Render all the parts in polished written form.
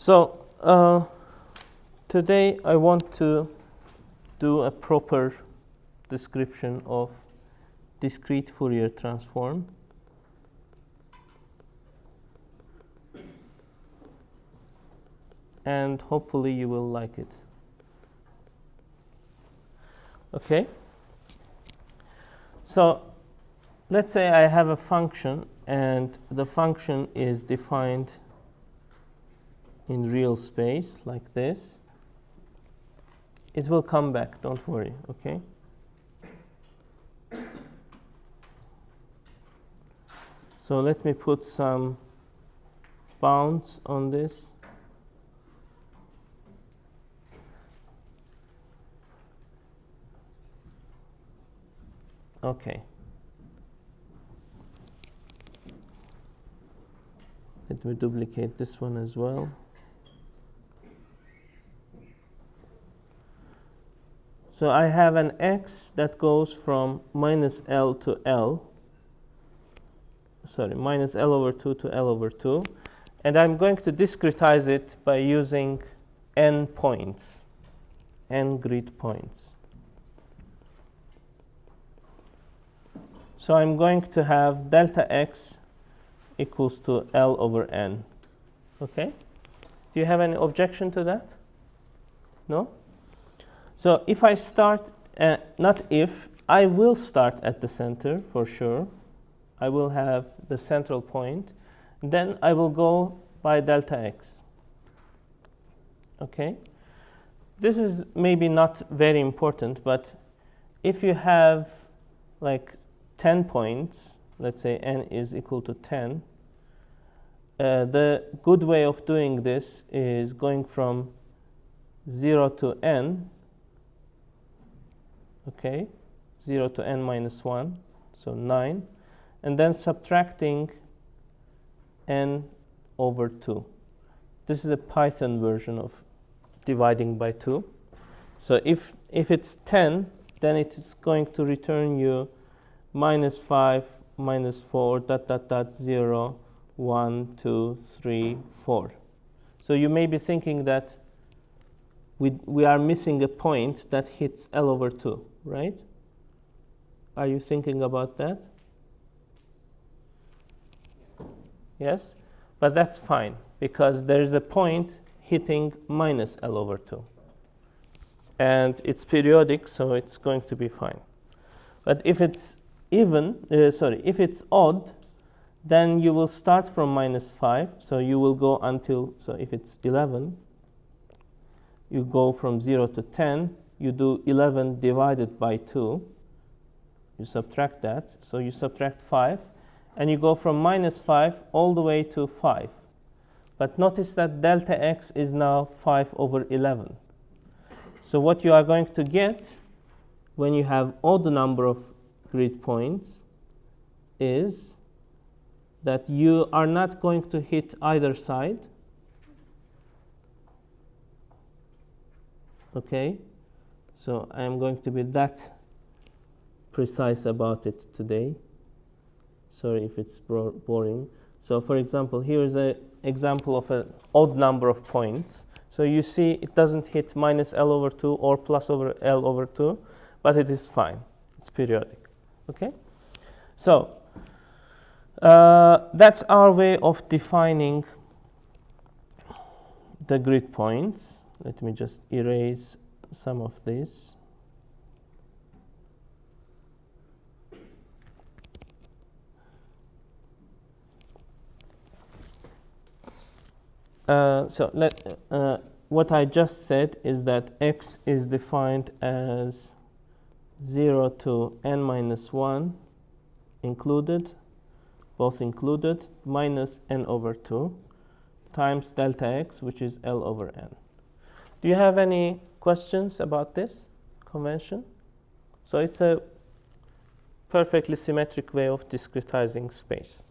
So today I want to do a proper description of discrete Fourier transform. And hopefully you will like it. Okay? So let's say I have a function and the function is defined in real space like this. It will come back, don't worry, okay? So let me put some bounds on this. Okay. Let me duplicate this one as well. So I have an x that goes from minus L to L. Sorry, minus L over 2 to L over 2. And I'm going to discretize it by using n points, n grid points. So I'm going to have delta x equals to L over n. Okay? Do you have any objection to that? No? So if I start, not if, I will start at the center for sure. I will have the central point. Then I will go by delta x. Okay? This is maybe not very important, but if you have like 10 points, let's say n is equal to 10, the good way of doing this is going from 0 to n, okay, 0 to n minus 1, so 9, and then subtracting n over 2. This is a Python version of dividing by 2. So if it's 10, then it is going to return you minus 5, minus 4, dot, dot, dot, 0, 1, 2, 3, 4. So you may be thinking that we are missing a point that hits L over 2, right? Are you thinking about that? Yes? But that's fine, because there is a point hitting minus L over 2. And it's periodic, so it's going to be fine. But if it's if it's odd, then you will start from minus 5. So you will go until, so if it's 11, you go from 0 to 10. You do 11 divided by 2. You subtract that. So you subtract 5. And you go from minus 5 all the way to 5. But notice that delta x is now 5 over 11. So what you are going to get when you have odd number of grid points is that you are not going to hit either side. Okay? So I am going to be that precise about it today. Sorry if it's boring. So for example, here is an example of an odd number of points. So you see it doesn't hit minus L over 2 or plus over L over 2, but it is fine. It's periodic. Okay? So that's our way of defining the grid points. Let me just erase some of this. What I just said is that x is defined as 0 to n minus 1 included, both included, minus n over 2 times delta x, which is L over n. Do you have any questions about this convention? So it's a perfectly symmetric way of discretizing space.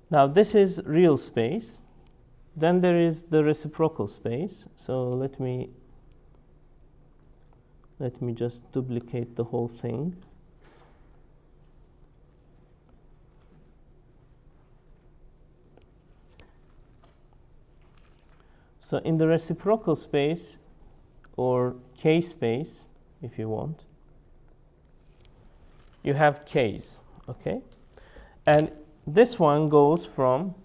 Now this is real space. Then there is the reciprocal space. So let me just duplicate the whole thing. So in the reciprocal space, or K space, if you want, you have K's, okay? And this one goes from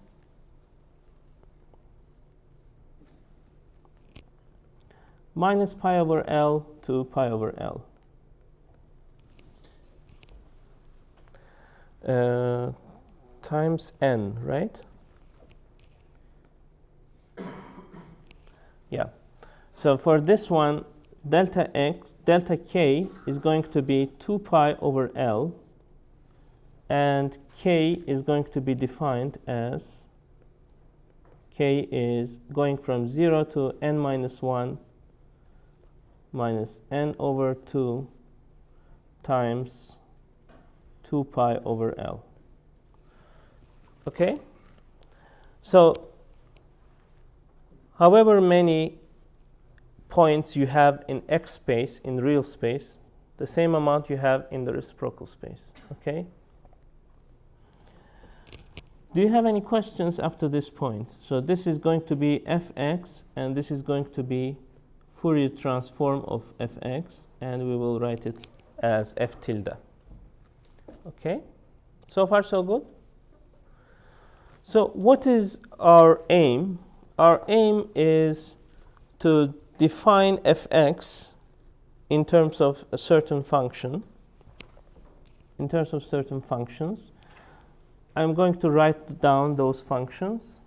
minus pi over L to pi over L. Times n, right? Yeah. So for this one, delta k is going to be 2 pi over L, and k is going to be defined as k is going from 0 to n minus 1 minus n over 2 times 2 pi over L. Okay? So, however many points you have in X space, in real space, the same amount you have in the reciprocal space. Okay? Do you have any questions up to this point? So this is going to be fx, and this is going to be Fourier transform of fx, and we will write it as f tilde. Okay? So far, so good? So what is our aim? Our aim is to define fx in terms of a certain function. In terms of certain functions, I'm going to write down those functions.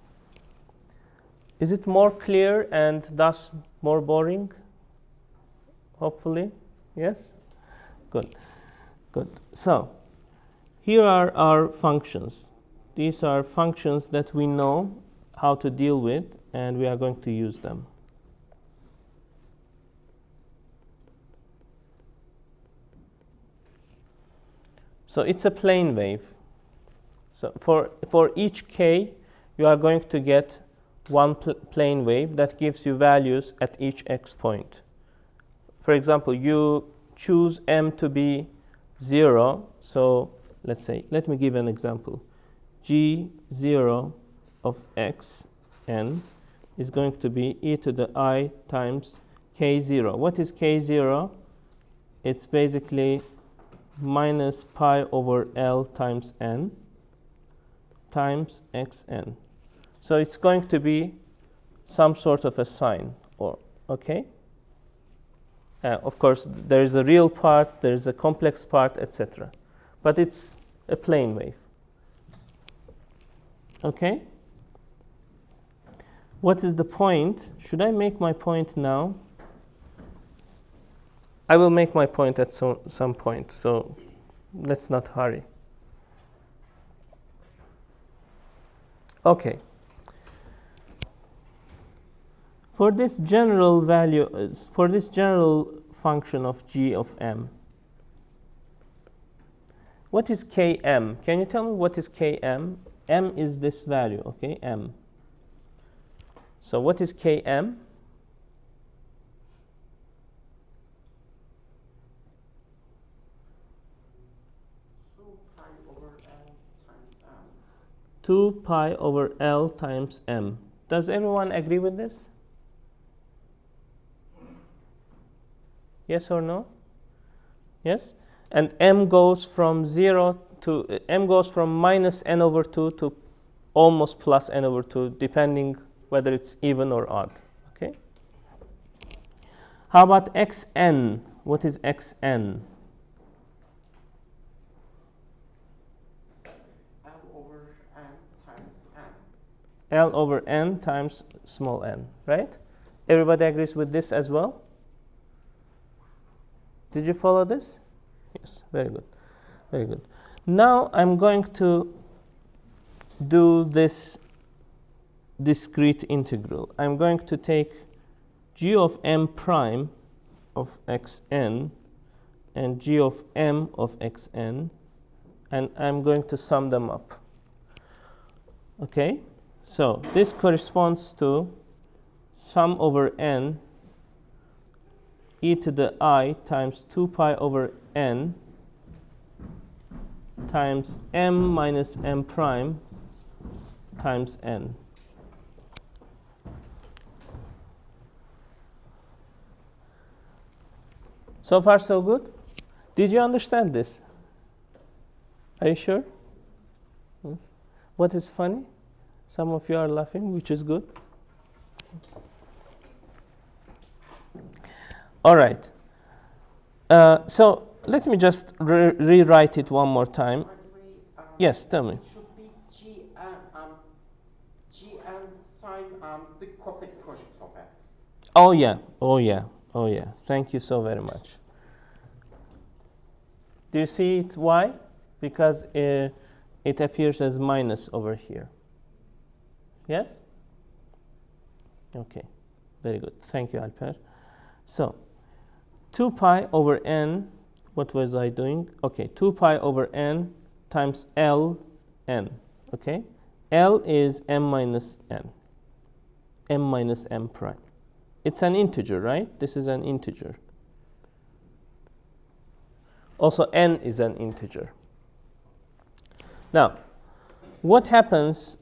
Is it more clear and thus more boring? Hopefully, yes? Good, good. So, here are our functions. These are functions that we know how to deal with, and we are going to use them. So it's a plane wave. So for each k, you are going to get one plane wave that gives you values at each x point. For example, you choose m to be 0. So let's say, let me give an example. G0 of x n is going to be e to the I times k0. What is k0? It's basically minus pi over L times n times xn. So it's going to be some sort of a sign, or okay? Of course, there is a real part, there is a complex part, etc. But it's a plane wave. Okay? What is the point? Should I make my point now? I will make my point at some point, so let's not hurry. Okay. For this general value, for this general function of g of m, what is km? Can you tell me what is km? M is this value, okay, m. So what is km? 2 pi over L times m. Does everyone agree with this? Yes or no? Yes? And m goes from 0 to, m goes from minus n over 2 to almost plus n over 2, depending whether it's even or odd. Okay? How about xn? What is xn? L over n times small n, right? Everybody agrees with this as well? Did you follow this? Yes, very good. Very good. Now I'm going to do this discrete integral. I'm going to take g of m prime of xn and g of m of xn, and I'm going to sum them up. Okay? So this corresponds to sum over n e to the I times 2 pi over n times m minus m prime times n. So far, so good? Did you understand this? Are you sure? Yes. What is funny? Some of you are laughing, which is good. All right. So let me just rewrite it one more time. Yes, tell me. It should be GM sine the complex quotient of x. Oh yeah, oh yeah, oh yeah. Thank you so very much. Do you see it? Why? Because it appears as minus over here. Yes? Okay, very good. Thank you, Alper. So, 2 pi over n, what was I doing? Okay, 2 pi over n times L n, okay? L is m minus n, m minus m prime. It's an integer, right? This is an integer. Also, n is an integer. Now, what happens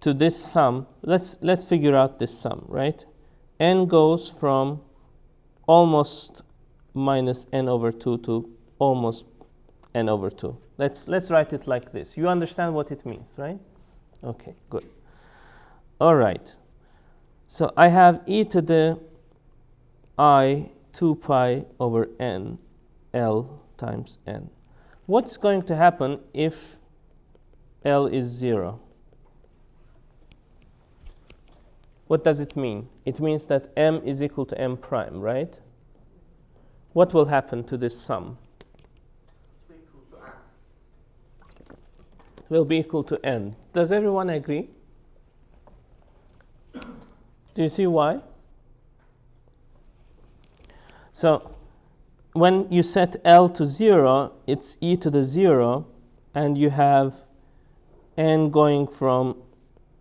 to this sum? Let's figure out this sum, right? N goes from almost minus n over 2 to almost n over 2. Let's write it like this. You understand what it means, right? Okay, good. All right. So I have e to the I 2 pi over n L times n. What's going to happen if L is 0? What does it mean? It means that m is equal to m prime, right? What will happen to this sum? Will be equal to n. Does everyone agree? Do you see why? So when you set L to 0, it's e to the 0, and you have n going from,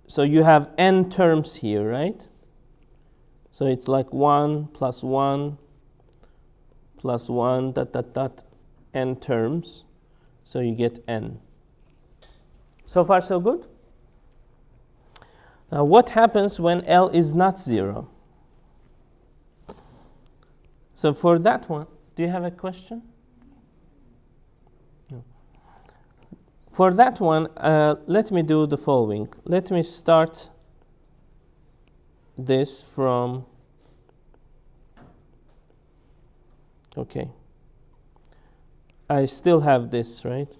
so you have n terms here, right? So it's like 1 plus 1 plus 1 dot dot dot n terms, so you get n. So far, so good? Now, what happens when L is not 0? So for that one, do you have a question? No. For that one, let me do the following. Let me start this from, okay. I still have this, right?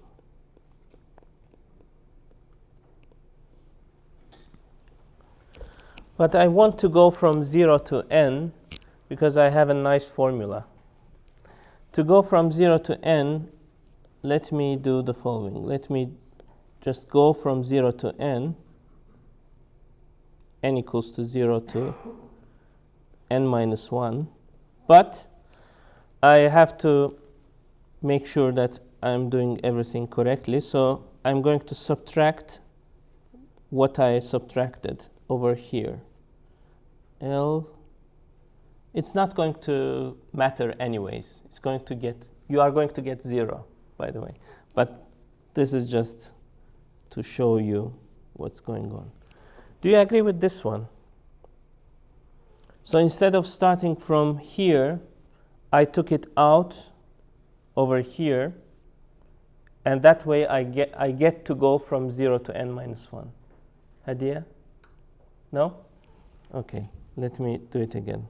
But I want to go from 0 to n because I have a nice formula. To go from 0 to n, let me do the following. Let me just go from 0 to n equals to 0 to n minus 1. But I have to make sure that I'm doing everything correctly. So I'm going to subtract what I subtracted over here. L, it's not going to matter anyways. It's going to get, you are going to get 0, by the way. But this is just to show you what's going on. Do you agree with this one? So instead of starting from here, I took it out over here, and that way I get to go from 0 to n minus 1. Idea? No? Okay. Let me do it again.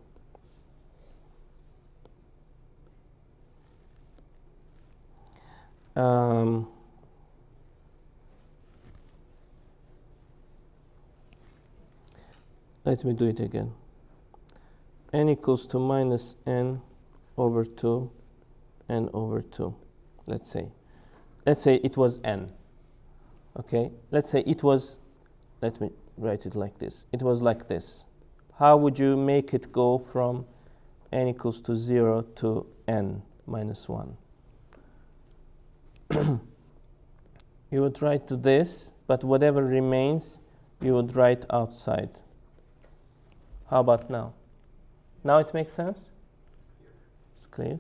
Let me do it again. N equals to minus n over 2, n over 2. Let's say it was n. Okay? Let's say it was, let me write it like this. It was like this. How would you make it go from n equals to 0 to n minus 1? You would write to this, but whatever remains, you would write outside. How about now? Now it makes sense? It's clear.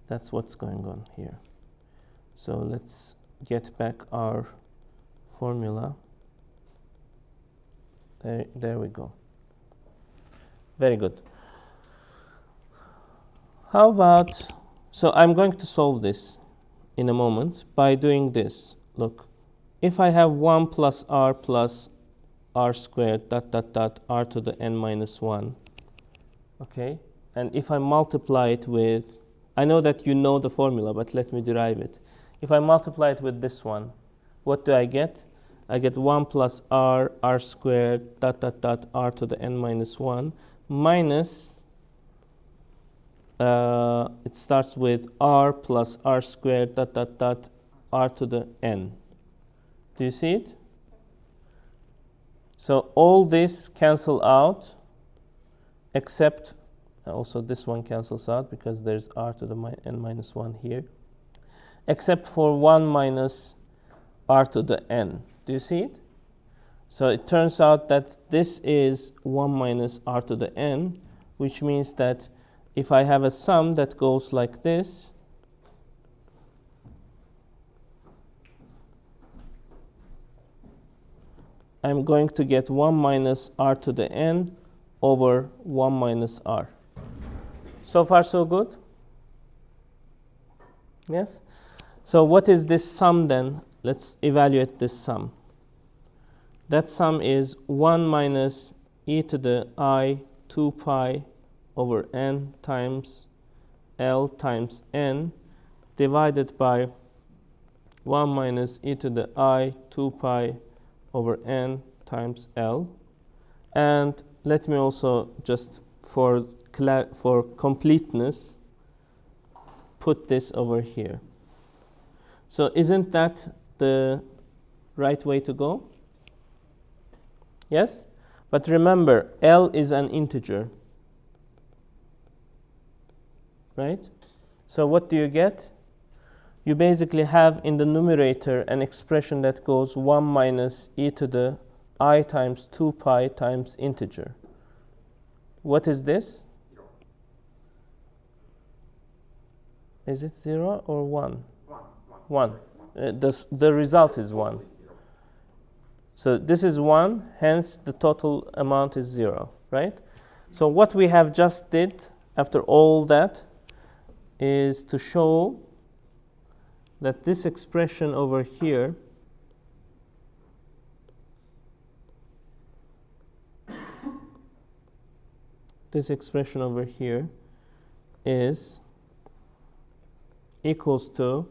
That's what's going on here. So let's get back our formula. There we go. Very good. How about, so I'm going to solve this in a moment by doing this. Look, if I have 1 plus r squared dot dot dot r to the n minus 1, okay, and if I multiply it with, I know that you know the formula, but let me derive it. If I multiply it with this one, what do I get? I get 1 plus r squared dot dot dot r to the n minus 1 minus, it starts with r plus r squared dot dot dot r to the n. Do you see it? So all this cancel out, except also this one cancels out because there's r to the n minus 1 here, except for 1 minus r to the n. Do you see it? So it turns out that this is 1 minus r to the n, which means that if I have a sum that goes like this, I'm going to get 1 minus r to the n over 1 minus r. So far, so good? Yes? So what is this sum then? Let's evaluate this sum. That sum is 1 minus e to the I 2 pi over n times L times n divided by 1 minus e to the I 2 pi over n times L. And let me also just for completeness put this over here. So isn't that the right way to go? Yes? But remember, L is an integer, right? So what do you get? You basically have in the numerator an expression that goes 1 minus e to the I times 2 pi times integer. What is this? 0. Is it 0 or 1? 1. 1. The result is 1. So this is 1, hence the total amount is 0, right? So what we have just did after all that is to show that this expression over here is equals to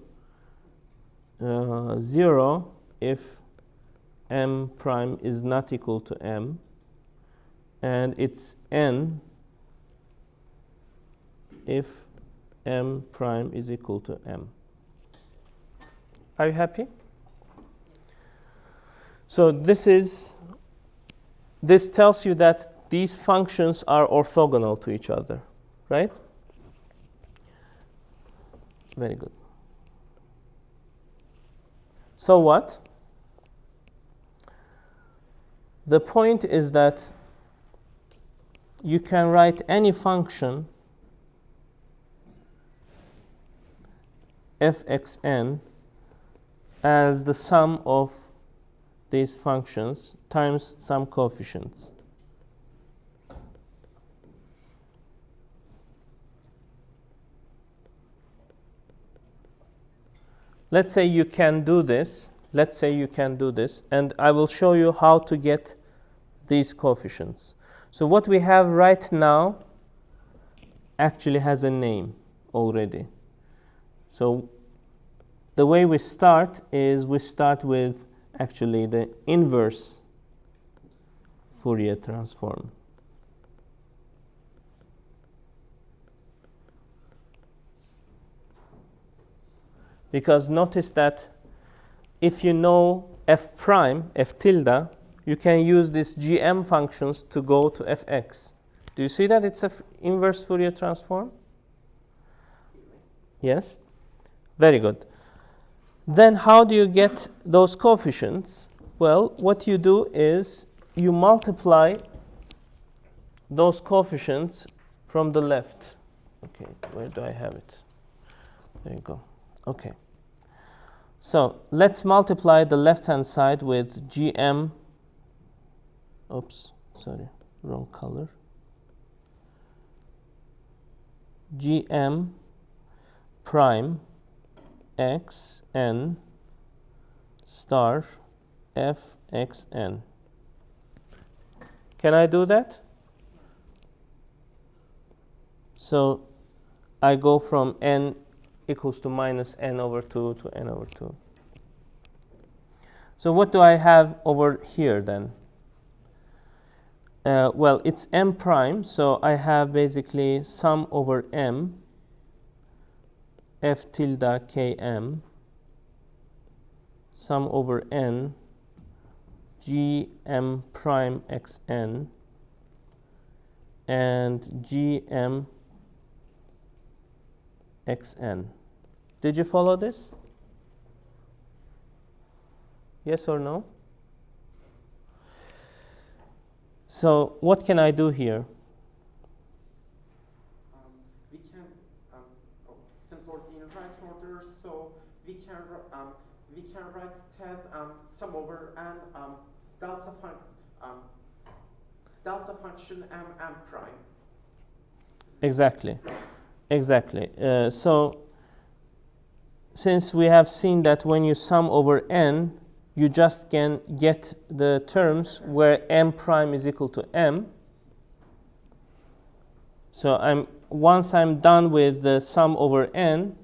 0 if m prime is not equal to m, and it's n if m prime is equal to m. Are you happy? So this tells you that these functions are orthogonal to each other, right? Very good. So what? The point is that you can write any function fxn as the sum of these functions times some coefficients. Let's say you can do this. And I will show you how to get these coefficients. So what we have right now actually has a name already. So the way we start is we start with actually the inverse Fourier transform. Because notice that if you know f prime, f tilde, you can use these gm functions to go to fx. Do you see that it's an inverse Fourier transform? Yes? Very good. Then how do you get those coefficients? Well, what you do is you multiply those coefficients from the left. Okay, where do I have it? There you go. Okay. So let's multiply the left-hand side with gm. Oops, sorry, wrong color. gm prime xn star fxn. Can I do that? So I go from n equals to minus n over 2 to n over 2. So what do I have over here then? Well, it's m prime, so I have basically sum over m f tilde km sum over n gm prime xn and gm xn. Did you follow this? Yes or no? So what can I do here? We can, since we're in right order, so we can write it as sum over n delta function m prime. Exactly. So since we have seen that when you sum over n, you just can get the terms where m prime is equal to m. So once I'm done with the sum over n,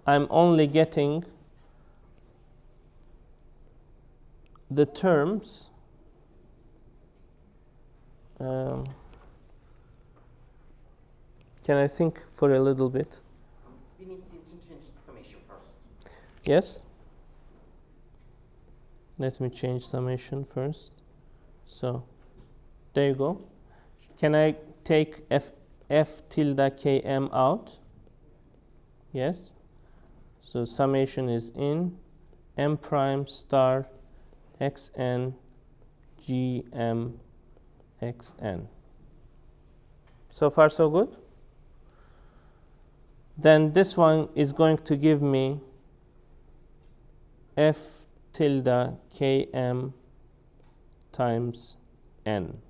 I'm only getting the terms can I think for a little bit? We need to change the summation first. Yes? Let me change summation first. So there you go. Can I take f tilde km out? Yes. So summation is in m prime star xn gm xn. So far so good? Then this one is going to give me f tilde km times n.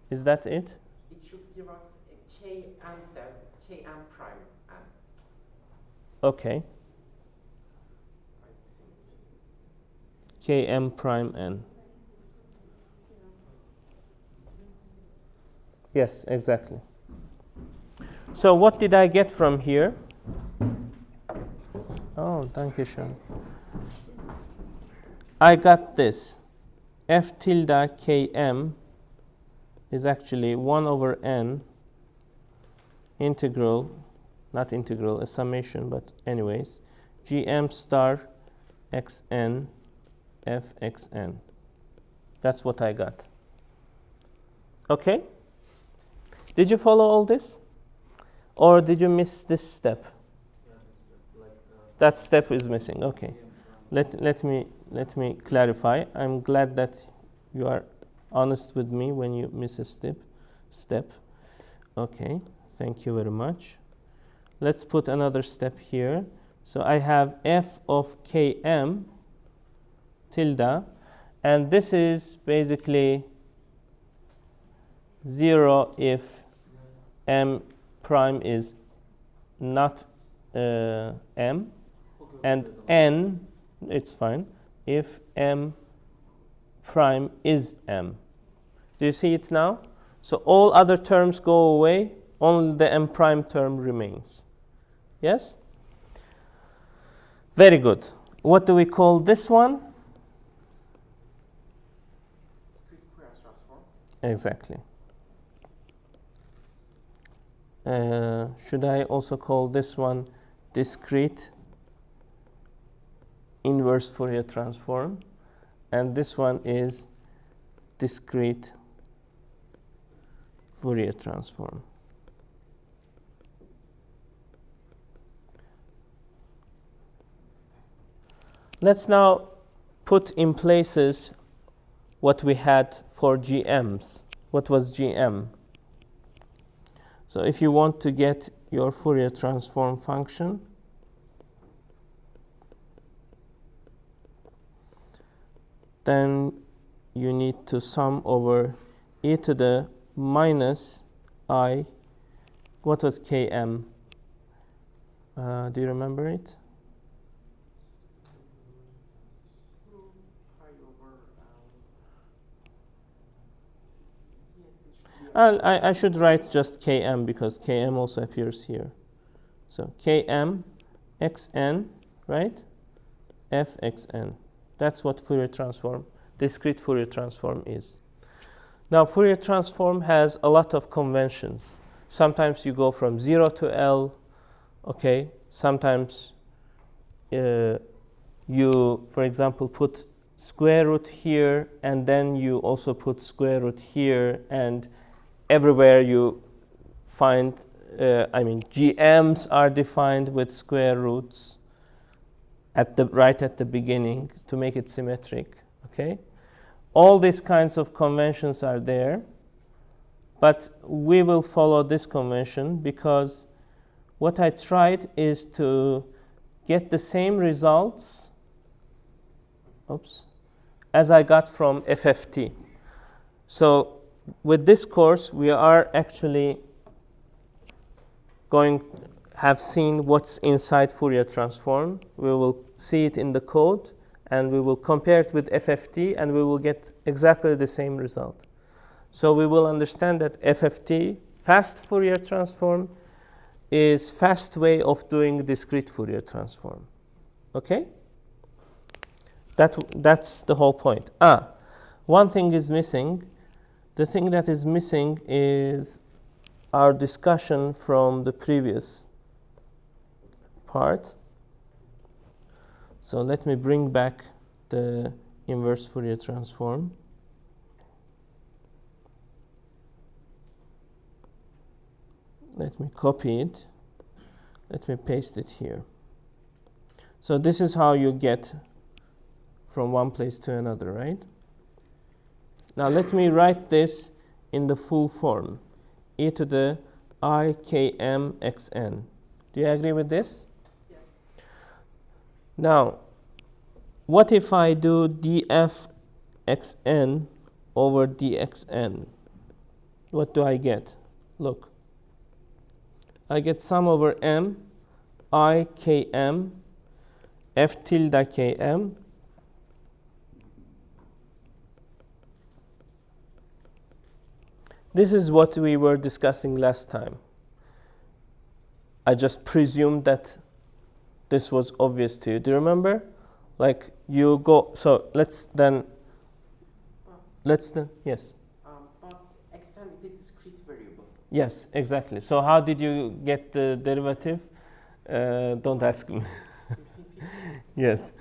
Is that it? It should give us a km prime n. Okay. Km prime n. Yes, exactly. So what did I get from here? Oh, danke schön. I got this. F tilde km is actually 1 over n integral, not integral, a summation, but anyways, gm star xn fxn. That's what I got. Okay? Did you follow all this? Or did you miss this step? That step is missing. Okay. Let me clarify. I'm glad that you are honest with me when you miss a step. Okay. Thank you very much. Let's put another step here. So I have f of km tilde, and this is basically 0 if m prime is not m, and n, it's fine, if m prime is m. Do you see it now? So all other terms go away, only the m prime term remains. Yes? Very good. What do we call this one? Discrete Fourier transform. Exactly. Should I also call this one discrete inverse Fourier transform? And this one is discrete Fourier transform. Let's now put in places what we had for GMs. What was GM? So if you want to get your Fourier transform function, then you need to sum over e to the minus I What was Km? Do you remember it? 2 pi over, yes, it should be I should write just Km because Km also appears here. So Km xn, right? Fxn. That's what Fourier transform, discrete Fourier transform is. Now Fourier transform has a lot of conventions. Sometimes you go from 0 to L, okay? Sometimes you, for example, put square root here, and then you also put square root here, and everywhere you find, GMs are defined with square roots right at the beginning to make it symmetric, okay? All these kinds of conventions are there, but we will follow this convention because what I tried is to get the same results as I got from FFT. So with this course, we are actually going to have seen what's inside Fourier transform. We will see it in the code, and we will compare it with FFT, and we will get exactly the same result. So we will understand that FFT, fast Fourier transform, is fast way of doing discrete Fourier transform. Okay? That's the whole point. One thing is missing. The thing that is missing is our discussion from the previous part. So let me bring back the inverse Fourier transform. Let me copy it. Let me paste it here. So this is how you get from one place to another, right? Now let me write this in the full form. E to the I Km xn. Do you agree with this? Yes. Now, what if I do df xn over dxn? What do I get? Look. I get sum over m I km f tilde km This is what we were discussing last time. I just presumed that this was obvious to you. Do you remember? Like you go, so let's then, yes. But xn is a discrete variable. Yes, exactly. So how did you get the derivative? Don't ask me. Yes.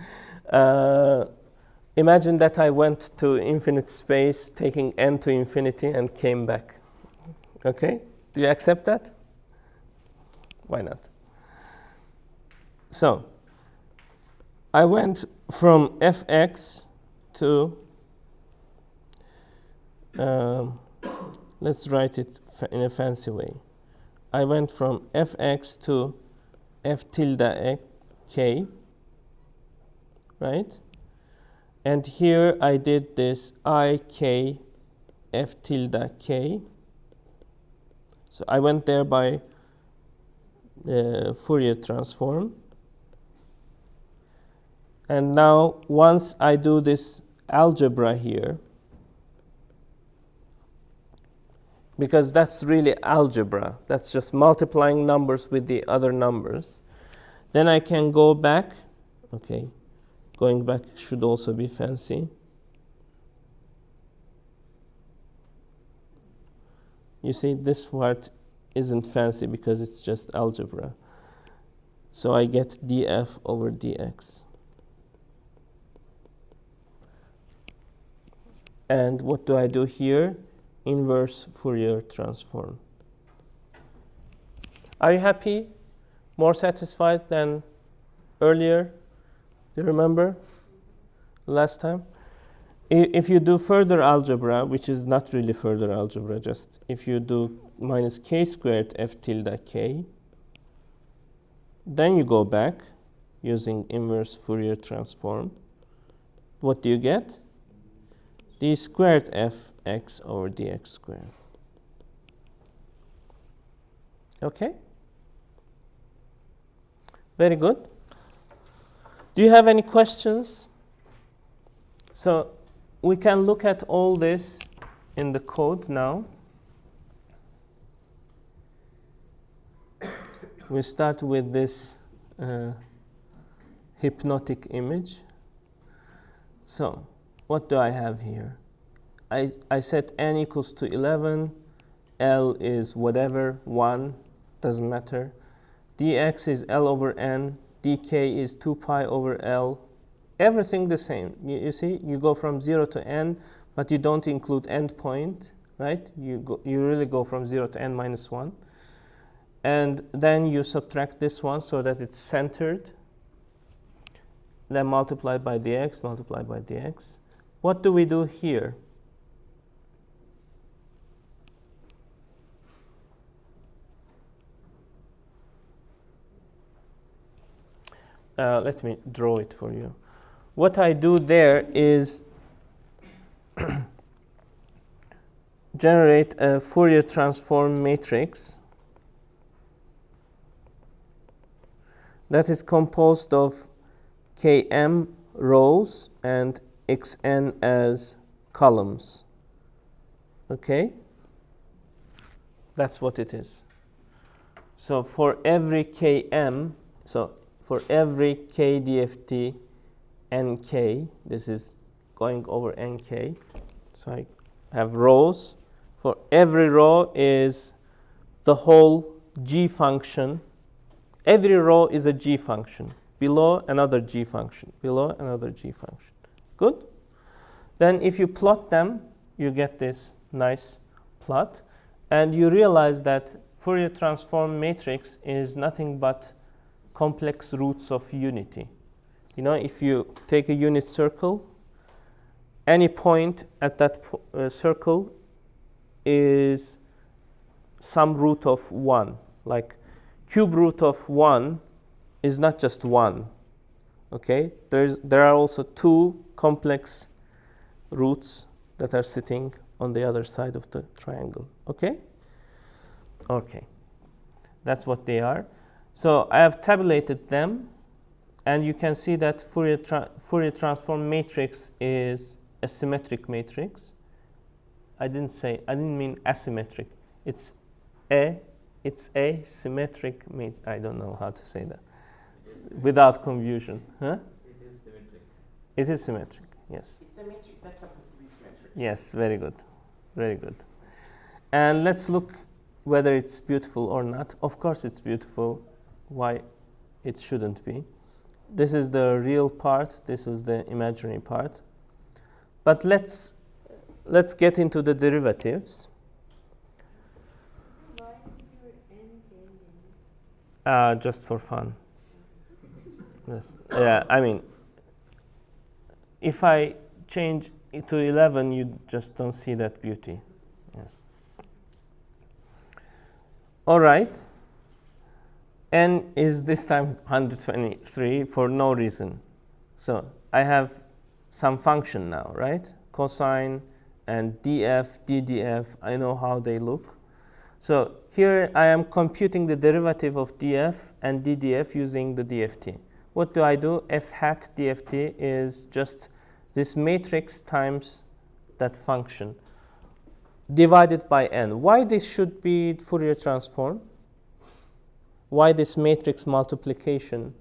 Imagine that I went to infinite space, taking n to infinity, and came back. Okay? Do you accept that? Why not? So, I went from fx to, let's write it in a fancy way. I went from fx to f tilde k, right? And here I did this I k f tilde k. So I went there by Fourier transform. And now once I do this algebra here, because that's really algebra, that's just multiplying numbers with the other numbers, then I can go back, okay, going back should also be fancy. You see, this part isn't fancy because it's just algebra. So I get df over dx. And what do I do here? Inverse Fourier transform. Are you happy? More satisfied than earlier? Do you remember last time? If you do further algebra, which is not really further algebra, just if you do minus k squared f tilde k, then you go back using inverse Fourier transform. What do you get? D squared fx over dx squared. Okay? Very good. Do you have any questions? So we can look at all this in the code now. We start with this hypnotic image. So what do I have here? I set n equals to 11. L is whatever, 1, doesn't matter. Dx is L over n. Dk is 2 pi over L. Everything the same. You see, you go from 0 to n, but you don't include endpoint, right? You really go from 0 to n minus 1. And then you subtract this one so that it's centered. Then multiply by dx, multiply by dx. What do we do here? Let me draw it for you. What I do there is generate a Fourier transform matrix that is composed of km rows and xn as columns. Okay? That's what it is. So for every km, so for every k dft nk, this is going over nk, so I have rows. For every row is the whole g function. Every row is a g function. Below, another g function. Below, another g function. Good? Then if you plot them, you get this nice plot. And you realize that Fourier transform matrix is nothing but complex roots of unity. You know, if you take a unit circle, any point at that circle is some root of 1. Like cube root of 1 is not just 1. Okay? There are also 2 complex roots that are sitting on the other side of the triangle. Okay? Okay. That's what they are. So I have tabulated them, and you can see that Fourier transform matrix is a symmetric matrix. I didn't mean asymmetric. It's a symmetric matrix. I don't know how to say that without confusion. Huh? It is symmetric. It is symmetric, yes. It's a matrix that happens to be symmetric. Yes, very good. Very good. And let's look whether it's beautiful or not. Of course it's beautiful. Why it shouldn't be? This is the real part. This is the imaginary part. But let's get into the derivatives. Why is your n changing? Just for fun. Yes. Yeah, I mean, if I change it to 11, you just don't see that beauty. Yes. All right. N is this time 123 for no reason. So I have some function now, right? Cosine and df, ddf, I know how they look. So here I am computing the derivative of df and ddf using the dft. What do I do? F hat dft is just this matrix times that function divided by n. Why this should be Fourier transform? Why this matrix multiplication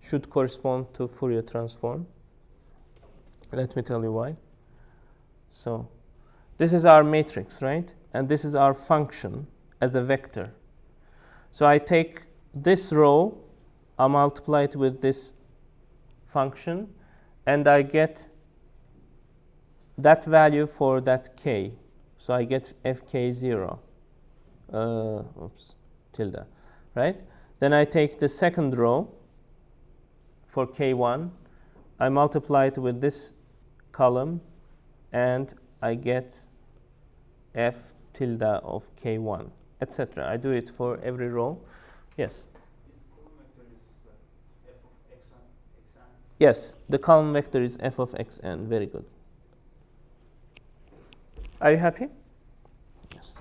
should correspond to Fourier transform? Let me tell you why. So this is our matrix, right? And this is our function as a vector. So I take this row, I multiply it with this function, and I get that value for that k. So I get fk0, tilde, right? Then I take the second row for k1, I multiply it with this column, and I get f tilde of k1, etc. I do it for every row. Yes? Yes, the column vector is f of xn. Very good. Are you happy? Yes.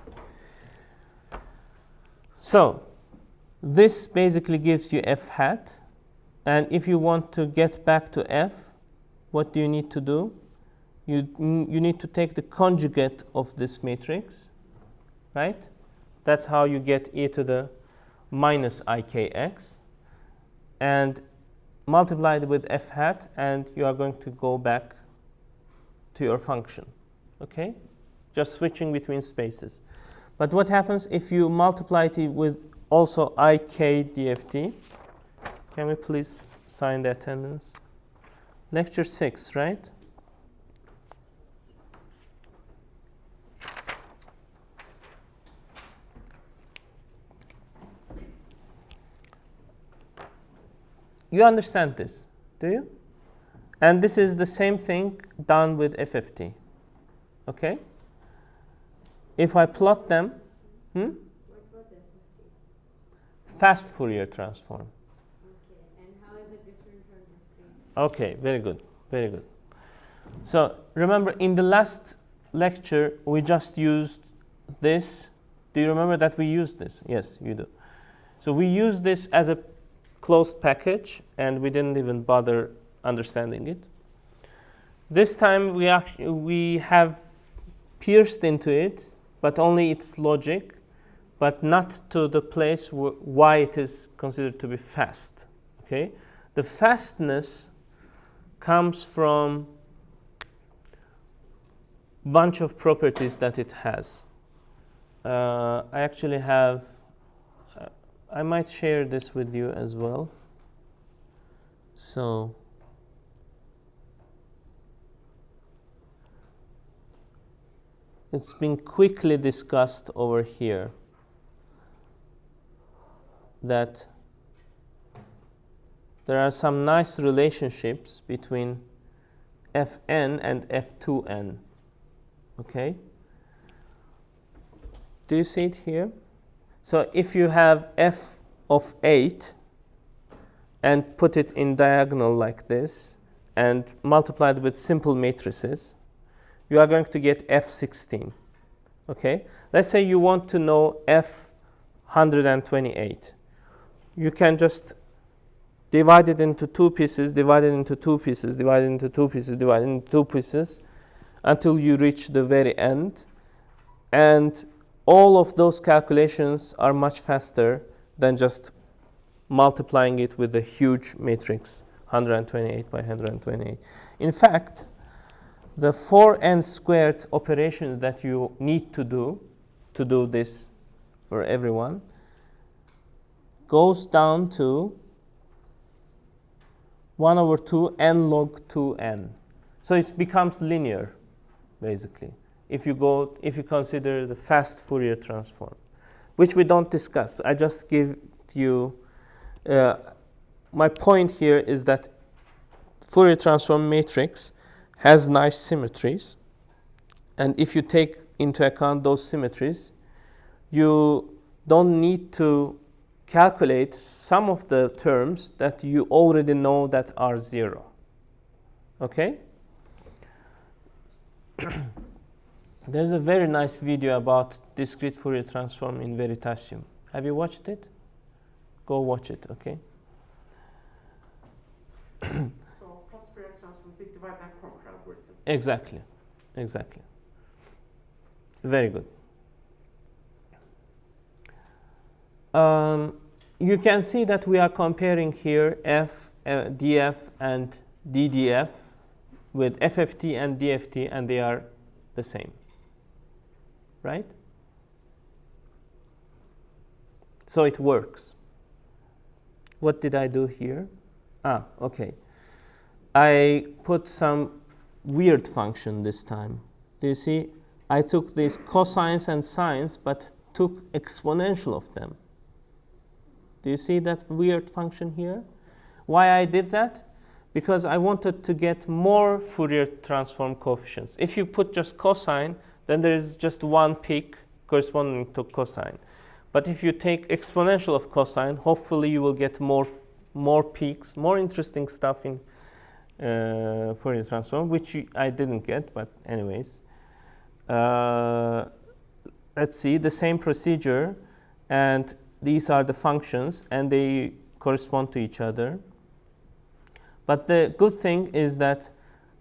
So This basically gives you f hat. And if you want to get back to f, what do you need to do? You need to take the conjugate of this matrix, right? That's how you get e to the minus ikx. And multiply it with f hat, and you are going to go back to your function, okay? Just switching between spaces. But what happens if you multiply it with also ik dft? Can we please sign the attendance? Lecture 6, right? You understand this, do you? And this is the same thing done with FFT, okay? If I plot them, What was FFT? fast Fourier transform. Okay, and how is it different from discrete? Okay, very good, very good. So remember, in the last lecture, we just used this. Do you remember that we used this? Yes, you do. So we used this as a closed package, and we didn't even bother understanding it. This time we have pierced into it, but only its logic, but not to the place why it is considered to be fast. Okay, the fastness comes from bunch of properties that it has. I actually have. I might share this with you as well. So it's been quickly discussed over here that there are some nice relationships between Fn and F2n. Okay? Do you see it here? So if you have f of 8 and put it in diagonal like this and multiply it with simple matrices, you are going to get f16. Okay? Let's say you want to know f128. You can just divide it into two pieces, divide it into two pieces, divide it into two pieces, divide it into two pieces until you reach the very end. And all of those calculations are much faster than just multiplying it with a huge matrix, 128 by 128. In fact, the 4n squared operations that you need to do this for everyone goes down to 1 over 2 n log 2n. So it becomes linear, basically, if you consider the fast Fourier transform, which we don't discuss. I just give you, my point here is that Fourier transform matrix has nice symmetries, and if you take into account those symmetries, you don't need to calculate some of the terms that you already know that are 0. Okay? There's a very nice video about discrete Fourier transform in Veritasium. Have you watched it? Go watch it, okay? So fast Fourier transform is a divide and conquer algorithm. Exactly, exactly. Very good. You can see that we are comparing here f, df, and ddf with FFT and DFT, and they are the same, right? So it works. What did I do here? Okay. I put some weird function this time. Do you see? I took these cosines and sines, but took exponential of them. Do you see that weird function here? Why I did that? Because I wanted to get more Fourier transform coefficients. If you put just cosine, then there is just one peak corresponding to cosine. But if you take exponential of cosine, hopefully you will get more peaks, more interesting stuff in Fourier transform, which I didn't get, but anyways. Let's see the same procedure, and these are the functions and they correspond to each other. But the good thing is that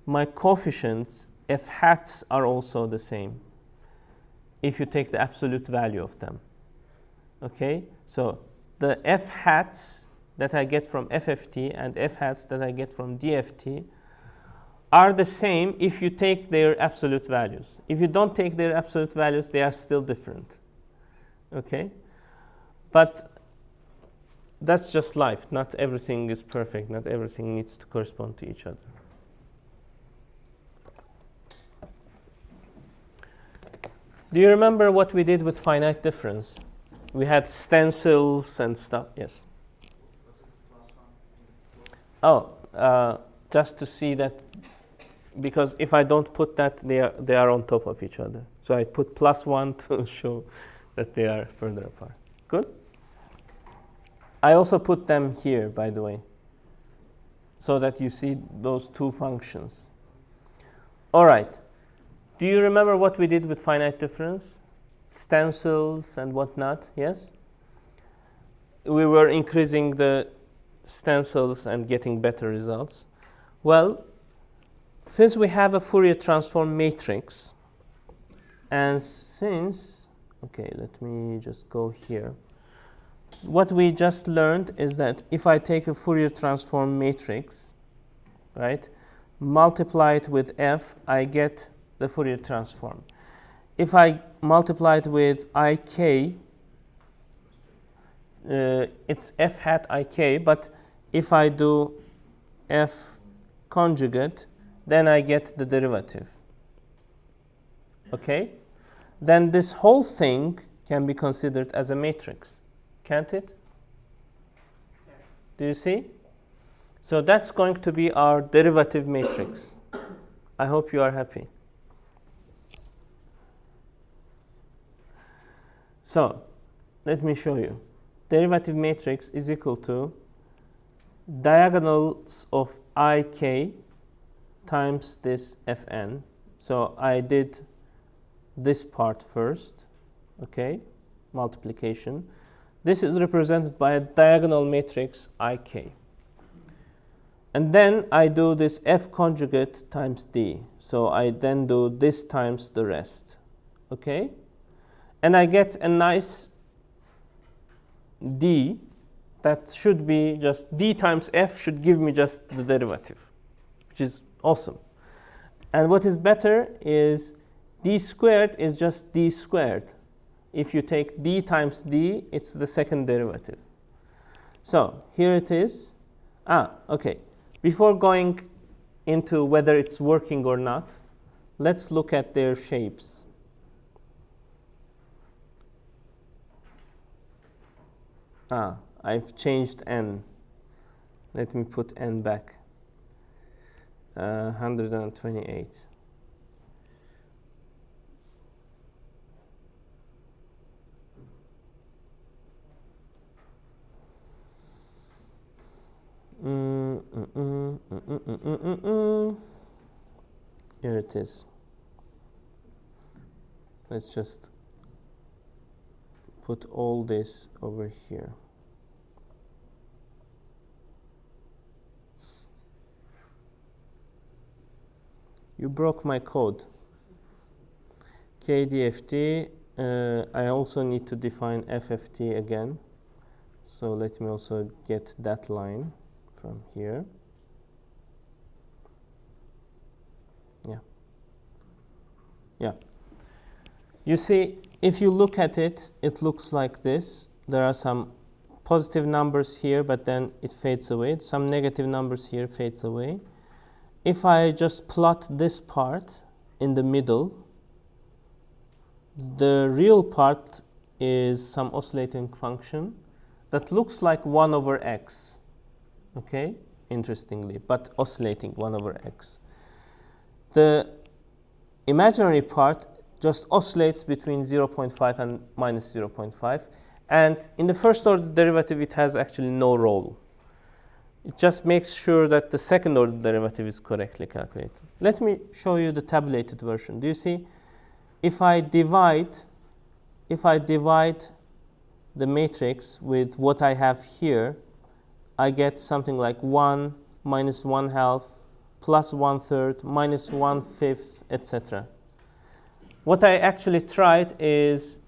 my coefficients, f hats, are also the same if you take the absolute value of them. Okay, so the f hats that I get from FFT and f hats that I get from DFT are the same if you take their absolute values. If you don't take their absolute values, they are still different. Okay, but that's just life. Not everything is perfect. Not everything needs to correspond to each other. Do you remember what we did with finite difference? We had stencils and stuff. Yes. Oh, just to see that, because if I don't put that, they are on top of each other. So I put +1 to show that they are further apart. Good. I also put them here, by the way, so that you see those two functions. All right. Do you remember what we did with finite difference? Stencils and whatnot, yes? We were increasing the stencils and getting better results. Well, since we have a Fourier transform matrix, and since, okay, let me just go here. What we just learned is that if I take a Fourier transform matrix, right, multiply it with f, I get the Fourier transform. If I multiply it with ik, it's f hat ik, but if I do f conjugate, then I get the derivative. Okay? Then this whole thing can be considered as a matrix, can't it? Yes. Do you see? So that's going to be our derivative matrix. I hope you are happy. So let me show you. Derivative matrix is equal to diagonals of ik times this fn. So I did this part first, okay, multiplication. This is represented by a diagonal matrix ik. And then I do this f conjugate times d. So I then do this times the rest, okay? And I get a nice d that should be just d times f should give me just the derivative, which is awesome. And what is better is d squared is just d squared. If you take d times d, it's the second derivative. So here it is. Okay. Before going into whether it's working or not, let's look at their shapes. I've changed n. Let me put n back. 128. Here it is. Let's just put all this over here. You broke my code. KDFT, I also need to define FFT again. So let me also get that line from here. Yeah. You see, if you look at it, it looks like this. There are some positive numbers here, but then it fades away. Some negative numbers here fades away. If I just plot this part in the middle, the real part is some oscillating function that looks like 1 over x, okay, interestingly, but oscillating 1 over x. The imaginary part just oscillates between 0.5 and minus 0.5, and in the first order derivative it has actually no role. It just makes sure that the second order derivative is correctly calculated. Let me show you the tabulated version. Do you see? If I divide the matrix with what I have here, I get something like 1 minus 1/2 plus 1/3 minus 1/5, etc. What I actually tried is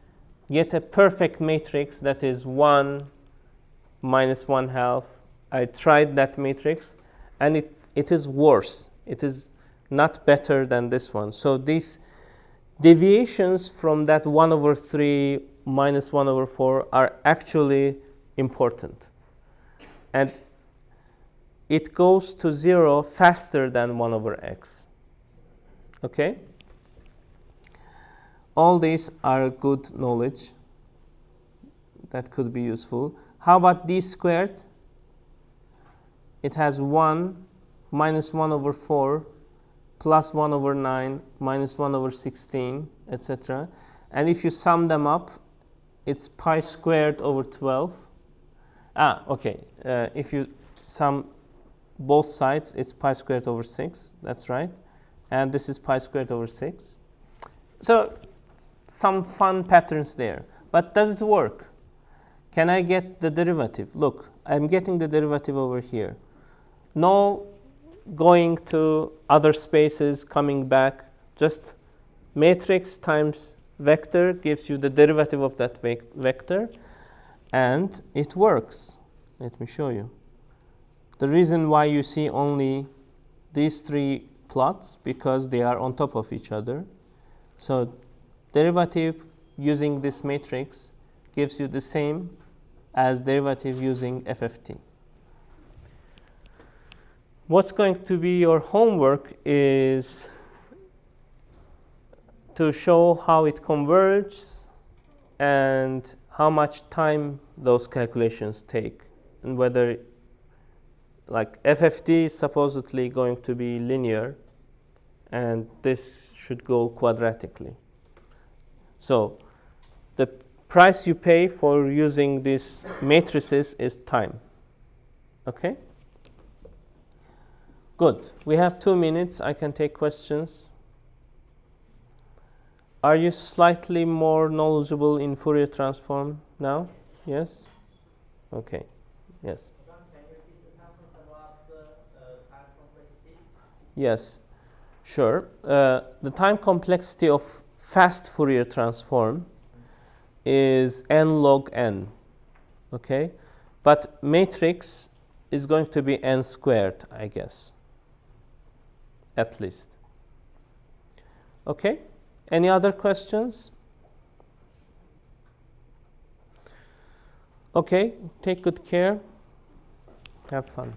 get a perfect matrix that is 1 minus 1/2. I tried that matrix, and it is worse. It is not better than this one. So these deviations from that 1/3 minus 1/4 are actually important. And it goes to 0 faster than 1/x. Okay? All these are good knowledge that could be useful. How about d squared? It has 1 minus 1/4 plus 1/9 minus 1/16, etc. And if you sum them up, it's pi squared over 12. Okay. If you sum both sides, it's pi squared over 6. That's right. And this is pi squared over 6. So some fun patterns there. But does it work? Can I get the derivative? Look, I'm getting the derivative over here. No going to other spaces, coming back. Just matrix times vector gives you the derivative of that vector. And it works. Let me show you. The reason why you see only these three plots, because they are on top of each other. So derivative using this matrix gives you the same as derivative using FFT. What's going to be your homework is to show how it converges and how much time those calculations take, and whether, like, FFT is supposedly going to be linear, and this should go quadratically. So the price you pay for using these matrices is time. Okay? Good. We have 2 minutes. I can take questions. Are you slightly more knowledgeable in Fourier transform now? Yes? Okay. Yes. John, can you repeat the sentence about the time complexity? Yes. Sure. The time complexity of fast Fourier transform is n log n. Okay? But matrix is going to be n squared, I guess. At least. Okay? Any other questions? Okay, take good care. Have fun.